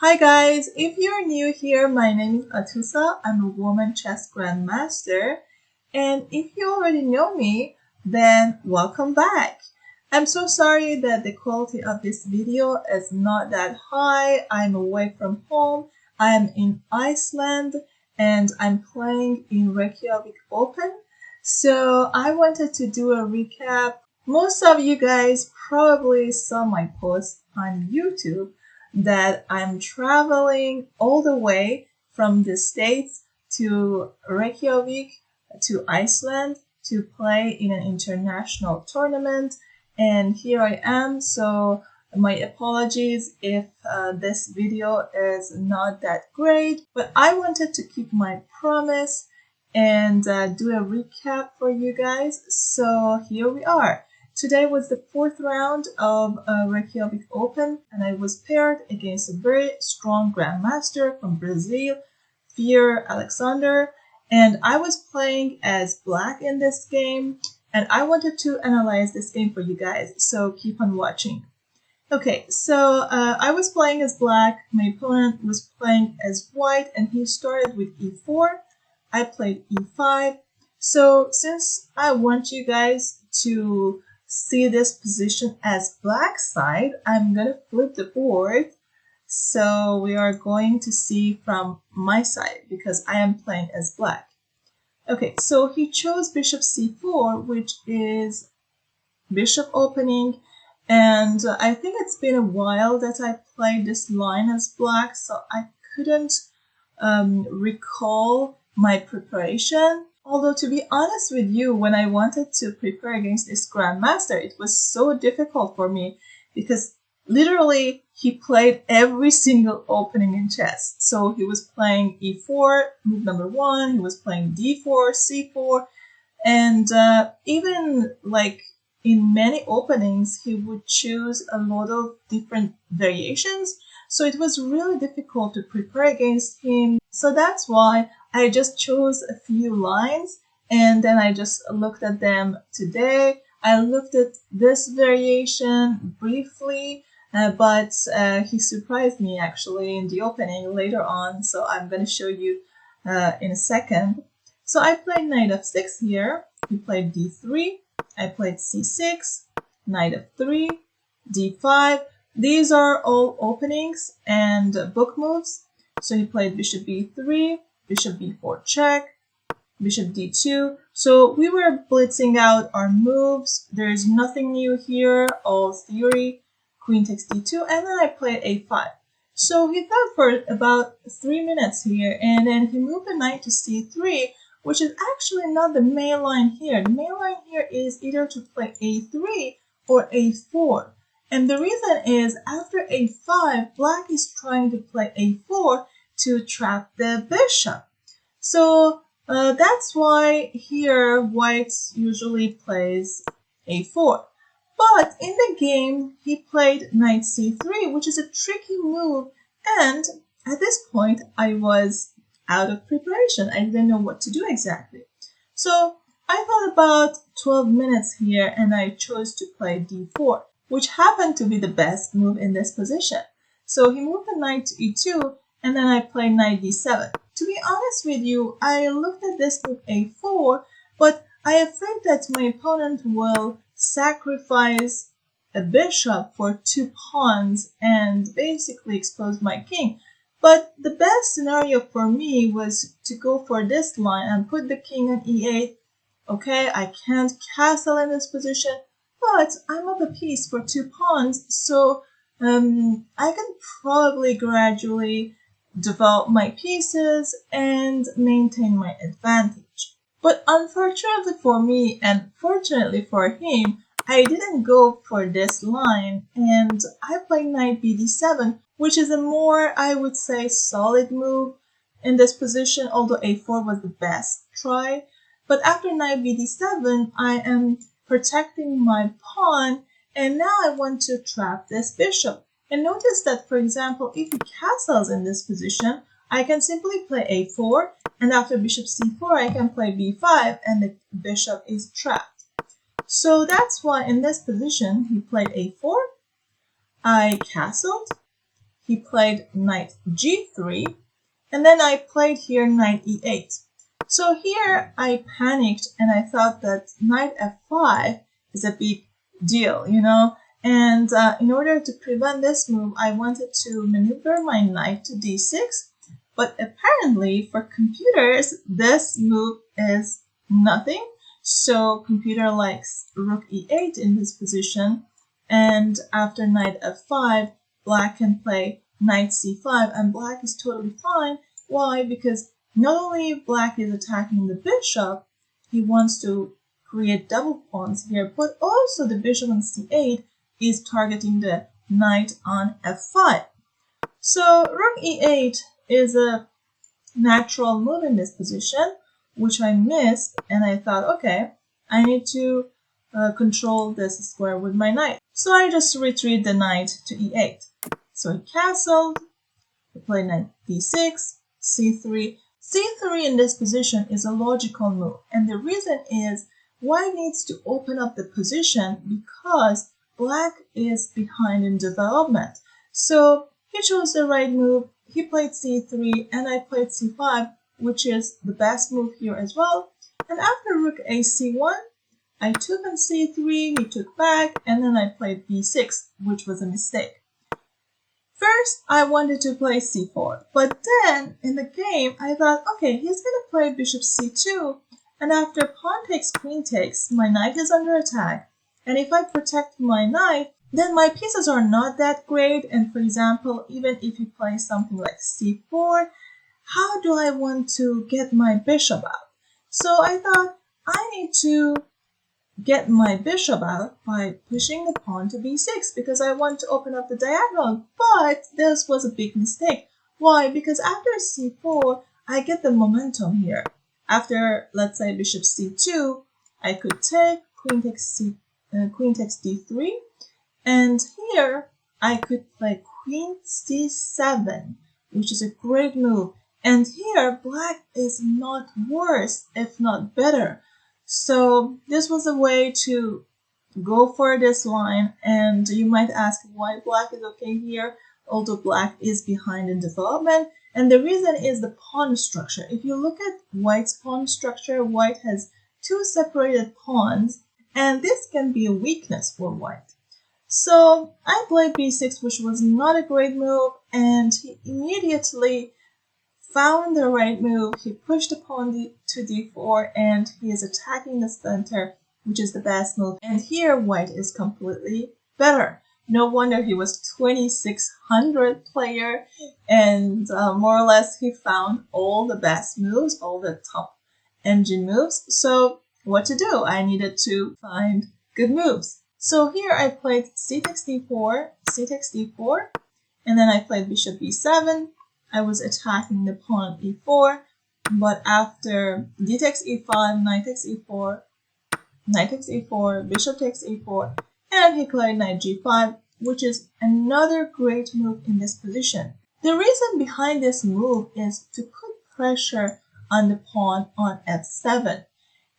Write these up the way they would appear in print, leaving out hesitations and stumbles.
Hi guys, if you're new here, my name is Atousa. I'm a woman chess grandmaster, and if you already know me, then welcome back. I'm so sorry that the quality of this video is not that high. I'm away from home. I'm in Iceland and I'm playing in Reykjavik Open. So I wanted to do a recap. Most of you guys probably saw my post on YouTube that I'm traveling all the way from the States to Reykjavik to Iceland to play in an international tournament. And here I am. So my apologies if this video is not that great, but I wanted to keep my promise and do a recap for you guys. So here we are. Today was the fourth round of Reykjavik Open, and I was paired against a very strong grandmaster from Brazil, Fear Alexander, and I was playing as black in this game, and I wanted to analyze this game for you guys, so keep on watching. Okay, so I was playing as black, my opponent was playing as white, and he started with e4, I played e5. So since I want you guys to see this position as black side, I'm gonna flip the board. So we are going to see from my side because I am playing as black. Okay, so he chose bishop c4, which is bishop opening, and I think it's been a while that I played this line as black, so I couldn't recall my preparation. Although, to be honest with you, when I wanted to prepare against this grandmaster, it was so difficult for me because literally he played every single opening in chess. So he was playing e4, move number 1, he was playing d4, c4, and even like in many openings, he would choose a lot of different variations. So it was really difficult to prepare against him. So that's why I just chose a few lines and then I just looked at them today. I looked at this variation briefly, but he surprised me actually in the opening later on. So I'm going to show you in a second. So I played knight f6 here. He played d3. I played c6, knight f3, d5. These are all openings and book moves. So he played bishop b3, bishop b4 check, bishop d2. So we were blitzing out our moves. There's nothing new here, all theory. Queen takes d2, and then I played a5. So he thought for about 3 minutes here, and then he moved the knight to c3, which is actually not the main line here. The main line here is either to play a3 or a4. And the reason is after a5, black is trying to play a4 to trap the bishop. So that's why here white usually plays a4. But in the game, he played knight c3, which is a tricky move. And at this point, I was out of preparation. I didn't know what to do exactly. So I thought about 12 minutes here and I chose to play d4, which happened to be the best move in this position. So he moved the knight to e2 and then I played knight d7. To be honest with you, I looked at this move a4, but I am afraid that my opponent will sacrifice a bishop for 2 pawns and basically expose my king. But the best scenario for me was to go for this line and put the king on e8. Okay, I can't castle in this position, but I'm up a piece for 2 pawns, so I can probably gradually develop my pieces and maintain my advantage. But unfortunately for me and fortunately for him, I didn't go for this line and I played knight bd7, which is a more, I would say, solid move in this position, although a4 was the best try. But after knight bd7, I am protecting my pawn, and now I want to trap this bishop. And notice that, for example, if he castles in this position, I can simply play a4, and after bishop c4, I can play b5, and the bishop is trapped. So that's why in this position, he played a4, I castled, he played knight g3, and then I played here knight e8. So here I panicked and I thought that knight f5 is a big deal, you know, and in order to prevent this move, I wanted to maneuver my knight to d6, but apparently for computers, this move is nothing. So computer likes rook e8 in this position, and after knight f5, black can play knight c5, and black is totally fine. Why? Because not only black is attacking the bishop, he wants to create double pawns here, but also the bishop on c8 is targeting the knight on f5. So rook e8 is a natural move in this position, which I missed, and I thought, okay, I need to control this square with my knight. So I just retreat the knight to e8. So he castled, I played knight d6, c3. c3 in this position is a logical move, and the reason is white needs to open up the position because black is behind in development. So he chose the right move, he played c3, and I played c5, which is the best move here as well. And after rook a c1, I took on c3, he took back, and then I played b6, which was a mistake. First, I wanted to play c4, but then in the game, I thought, okay, he's going to play bishop c2, and after pawn takes, queen takes, my knight is under attack, and if I protect my knight, then my pieces are not that great, and for example, even if you play something like c4, how do I want to get my bishop out? So I thought, I need to get my bishop out by pushing the pawn to b6 because I want to open up the diagonal, but this was a big mistake. Why? Because after c4, I get the momentum here. After, let's say, bishop c2, I could take queen takes d3, and here I could play queen c7, which is a great move. And here, black is not worse, if not better. So this was a way to go for this line, and you might ask why black is okay here, although black is behind in development. And the reason is the pawn structure. If you look at white's pawn structure, white has two separated pawns, and this can be a weakness for white. So I played b6, which was not a great move, and he immediately found the right move. He pushed the pawn to d4, and he is attacking the center, which is the best move. And here, white is completely better. No wonder he was 2600 player, and more or less he found all the best moves, all the top engine moves. So what to do? I needed to find good moves. So here I played c takes d4, and then I played bishop b7. I was attacking the pawn on e4, but after d takes e5, knight takes e4, bishop takes e4, and he played knight g5, which is another great move in this position. The reason behind this move is to put pressure on the pawn on f7.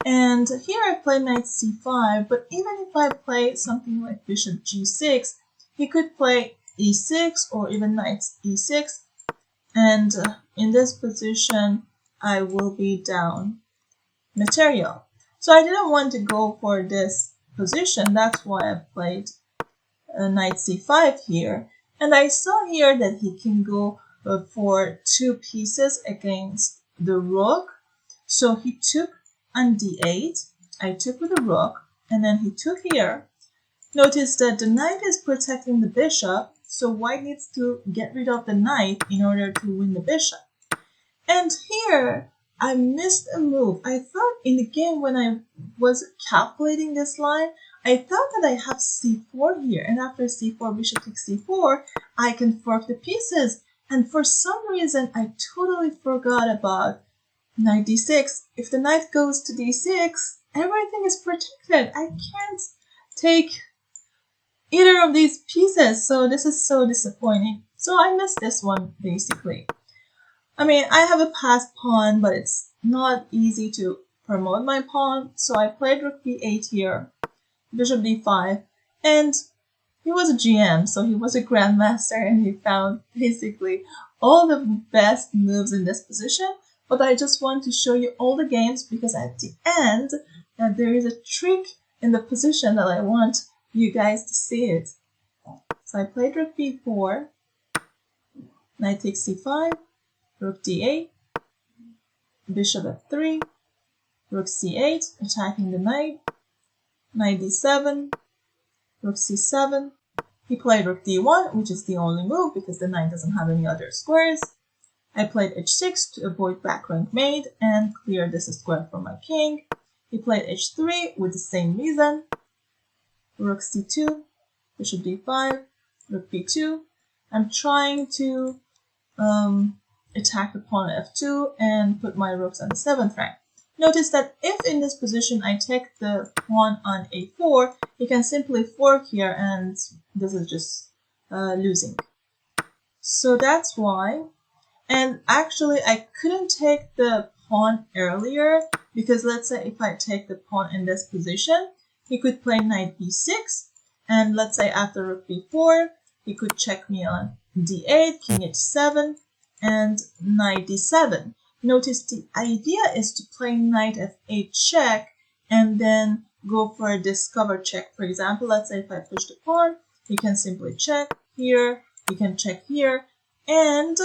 And here I play knight c5, but even if I play something like bishop g6, he could play e6 or even knight e6. And in this position, I will be down material. So I didn't want to go for this position. That's why I played knight c5 here. And I saw here that he can go for two pieces against the rook. So he took on d8. I took with the rook, and then he took here. Notice that the knight is protecting the bishop. So white needs to get rid of the knight in order to win the bishop. And here, I missed a move. I thought in the game when I was calculating this line, I thought that I have c4 here. And after c4, bishop takes c4, I can fork the pieces. And for some reason, I totally forgot about knight d6. If the knight goes to d6, everything is protected. I can't take either of these pieces, so this is so disappointing. So I missed this one basically. I mean, I have a passed pawn, but it's not easy to promote my pawn, so I played rook b8 here, bishop d5, and he was a GM, so he was a grandmaster, and he found basically all the best moves in this position. But I just want to show you all the games because at the end, there is a trick in the position that I want you guys to see it. So I played rook b4, knight takes c5, rook d8, bishop f3, rook c8, attacking the knight, knight d7, rook c7. He played rook d1, which is the only move because the knight doesn't have any other squares. I played h6 to avoid back rank mate and clear this square for my king. He played h3 with the same reason. Rook c2, bishop d5, rook b2. I'm trying to attack the pawn at f2 and put my rooks on the 7th rank. Notice that if in this position I take the pawn on a4, he can simply fork here, and this is just losing. So that's why. And actually I couldn't take the pawn earlier because let's say if I take the pawn in this position, he could play knight b6, and let's say after rook b4, he could check me on d8, king h7, and knight d7. Notice the idea is to play knight f8 check and then go for a discover check. For example, let's say if I push the pawn, he can simply check here, he can check here, and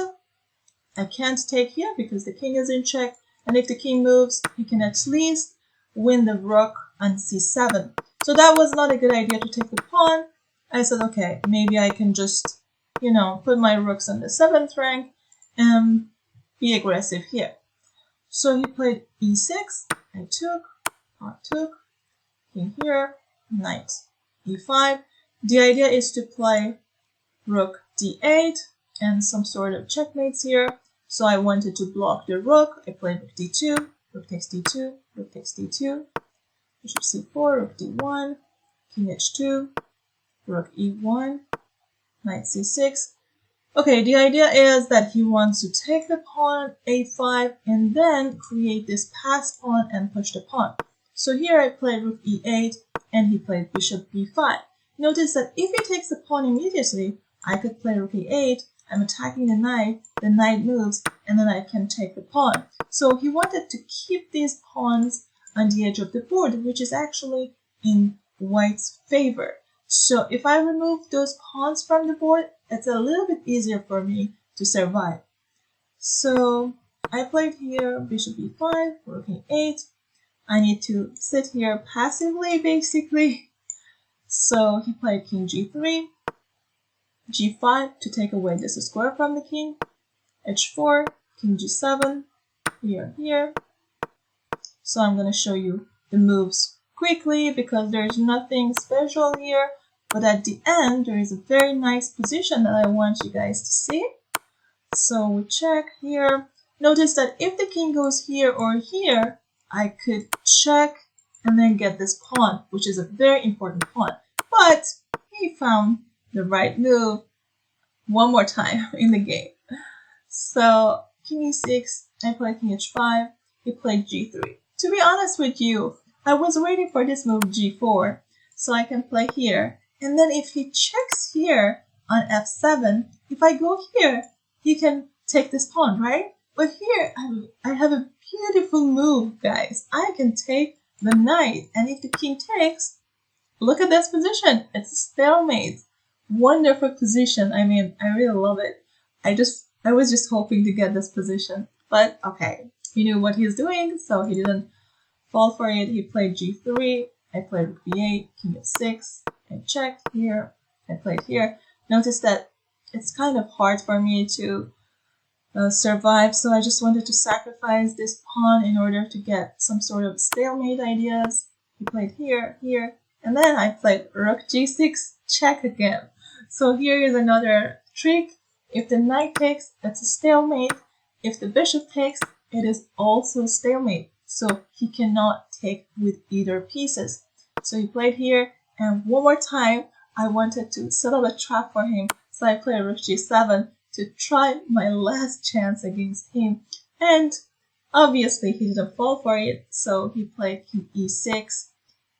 I can't take here because the king is in check, and if the king moves, he can at least win the rook on c7. So that was not a good idea to take the pawn. I said, okay, maybe I can just, put my rooks on the 7th rank and be aggressive here. So he played e6, I took, pawn took, king here, knight e5. The idea is to play rook d8 and some sort of checkmates here. So I wanted to block the rook. I played rook d2, rook takes d2, rook takes d2, bishop c4, rook d1, king h2, rook e1, knight c6. Okay, the idea is that he wants to take the pawn a5 and then create this pass pawn and push the pawn. So here I played rook e8 and he played bishop b5. Notice that if he takes the pawn immediately, I could play rook e8, I'm attacking the knight moves, and then I can take the pawn. So he wanted to keep these pawns on the edge of the board, which is actually in white's favor. So if I remove those pawns from the board, it's a little bit easier for me to survive. So I played here bishop e5, rook e8. I need to sit here passively, basically. So he played king g3, g5 to take away this square from the king, h4, king g7, here. So I'm going to show you the moves quickly because there's nothing special here. But at the end, there is a very nice position that I want you guys to see. So we check here. Notice that if the king goes here or here, I could check and then get this pawn, which is a very important pawn. But he found the right move one more time in the game. So king e6, I played king h5, he played g3. To be honest with you, I was waiting for this move g4, so I can play here. And then if he checks here on f7, if I go here, he can take this pawn, right? But here, I have a beautiful move, guys. I can take the knight, and if the king takes, look at this position. It's a stalemate. Wonderful position. I mean, I really love it. I was just hoping to get this position. But, okay, he knew what he's doing, so he didn't fall for it. He played g3. I played rook b8, king f6. I checked here, I played here. Notice that it's kind of hard for me to survive, so I just wanted to sacrifice this pawn in order to get some sort of stalemate ideas. He played here, and then I played rook g6, check again. So here is another trick. If the knight takes, it's a stalemate. If the bishop takes, it is also a stalemate. So he cannot take with either pieces. So he played here. And one more time, I wanted to set up a trap for him, so I played rook g7 to try my last chance against him. And obviously, he didn't fall for it, so he played king e6.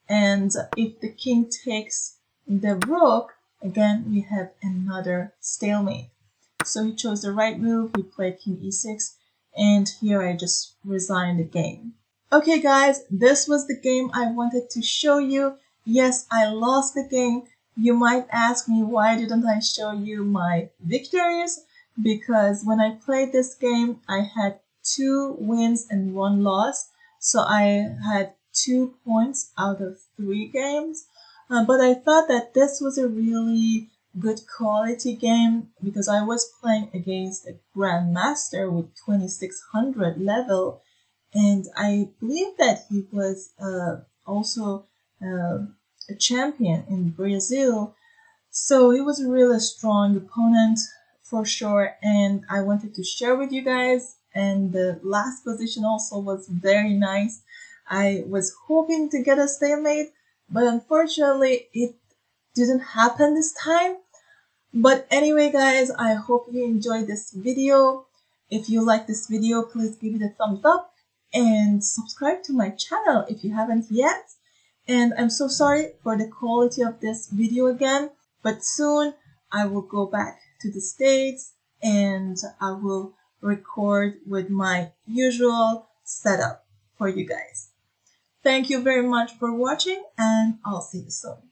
And if the king takes the rook, again we have another stalemate. So he chose the right move, he played king e6, and here I just resigned the game. Okay guys, this was the game I wanted to show you. Yes, I lost the game. You might ask me why didn't I show you my victories? Because when I played this game, I had 2 wins and 1 loss. So I had 2 points out of 3 games. But I thought that this was a really good quality game because I was playing against a grandmaster with 2600 level, and I believe that he was also a champion in Brazil. So he was a really strong opponent for sure, and I wanted to share with you guys. And the last position also was very nice. I was hoping to get a stalemate, but unfortunately it didn't happen this time. But anyway guys, I hope you enjoyed this video. If you like this video, please give it a thumbs up and subscribe to my channel if you haven't yet. And I'm so sorry for the quality of this video again, but soon I will go back to the States and I will record with my usual setup for you guys. Thank you very much for watching, and I'll see you soon.